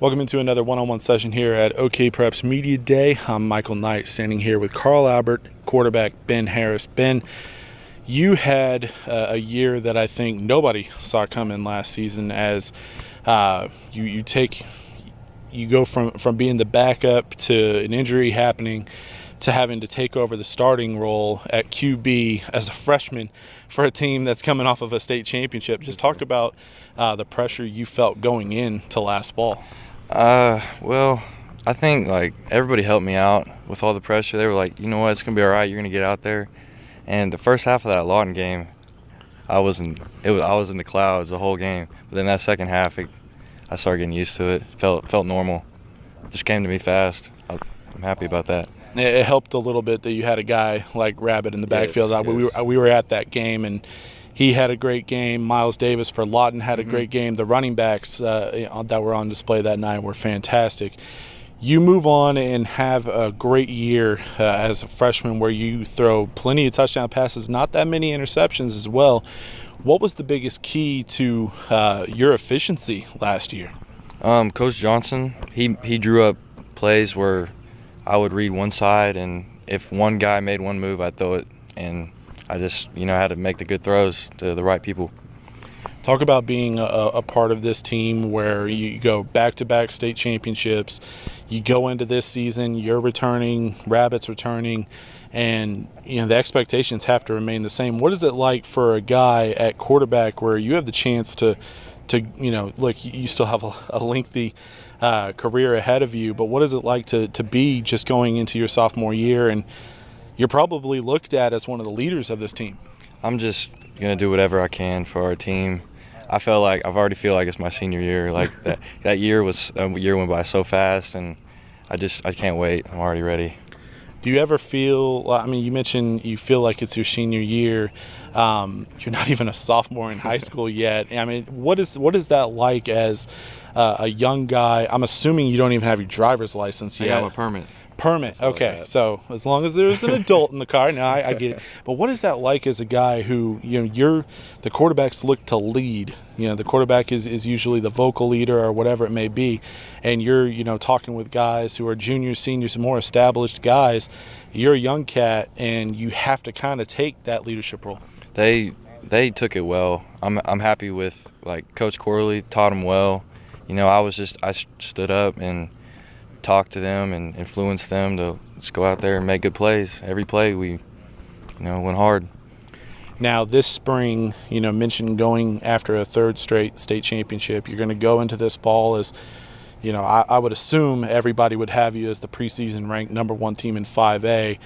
Welcome into another one-on-one session here at OKPreps Media Day. I'm Michael Knight, standing here with Carl Albert, quarterback Ben Harris. Ben, you had a year that I think nobody saw coming last season, as you go from being the backup to an injury happening to having to take over the starting role at QB as a freshman for a team that's coming off of a state championship. Just talk about the pressure you felt going into last fall. Well, I think everybody helped me out with all the pressure. They were like, you know what, it's gonna be all right. You're gonna get out there. And the first half of that Lawton game, I was in the clouds the whole game. But then that second half, I started getting used to it. Felt normal. Just came to me fast. I'm happy about that. It helped a little bit that you had a guy like Rabbit in the backfield. Yes. We were at that game, and he had a great game. Miles Davis for Lawton had a great game. The running backs that were on display that night were fantastic. You move on and have a great year as a freshman, where you throw plenty of touchdown passes, not that many interceptions as well. What was the biggest key to your efficiency last year? Coach Johnson, he drew up plays where I would read one side, and if one guy made one move, I'd throw it, and I just had to make the good throws to the right people. Talk about being a part of this team where you go back-to-back state championships. You go into this season, you're returning, Rabbit's returning, and the expectations have to remain the same. What is it like for a guy at quarterback where you have the chance to look, you still have a lengthy career ahead of you, but what is it like to be just going into your sophomore year, and you're probably looked at as one of the leaders of this team? I'm just going to do whatever I can for our team. I already feel like it's my senior year. That year went by so fast, and I can't wait. I'm already ready. Do you ever feel, you mentioned you feel like it's your senior year. You're not even a sophomore in high school yet. What is that like as a young guy? I'm assuming you don't even have your driver's license yet. I have a permit. Okay, so as long as there's an adult in the car, now I get it. But what is that like as a guy who, the quarterbacks look to lead? The quarterback is usually the vocal leader or whatever it may be, and you're, talking with guys who are juniors, seniors, more established guys. You're a young cat, and you have to kind of take that leadership role. They took it well. I'm happy with Coach Corley taught them well. I stood up and talk to them and influence them to just go out there and make good plays. Every play we went hard. Now this spring, mentioned going after a third straight state championship. You're going to go into this fall as, I would assume everybody would have you as the preseason ranked number one team in 5A.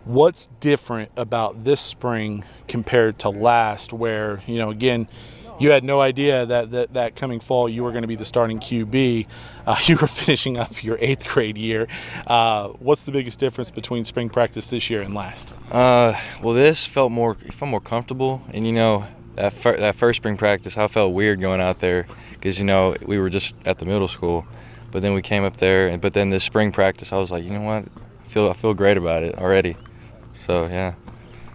What's different about this spring compared to last, where, again, you had no idea that coming fall you were going to be the starting QB. You were finishing up your 8th grade year. What's the biggest difference between spring practice this year and last? Well, this felt more comfortable. And, that first spring practice, I felt weird going out there because, we were just at the middle school. But then we came up there. But then this spring practice, I was like, you know what? I feel great about it already. So, yeah.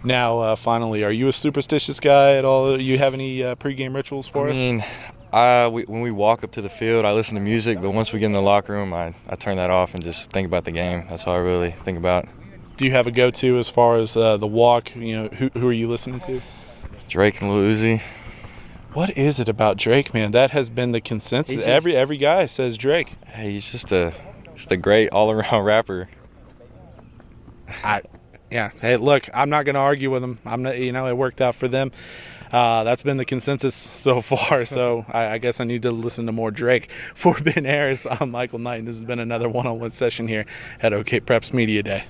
Now, finally, are you a superstitious guy at all? You have any pregame rituals for us? When we walk up to the field, I listen to music, but once we get in the locker room, I turn that off and just think about the game. That's all I really think about. Do you have a go-to as far as the walk? Who are you listening to? Drake and Lil Uzi. What is it about Drake, man? That has been the consensus. Every guy says Drake. Hey, he's just a great all-around rapper. Yeah. Hey, look, I'm not going to argue with them. I'm not. It worked out for them. That's been the consensus so far. So I guess I need to listen to more Drake. For Ben Harris, I'm Michael Knight, and this has been another one-on-one session here at OKPreps Media Day.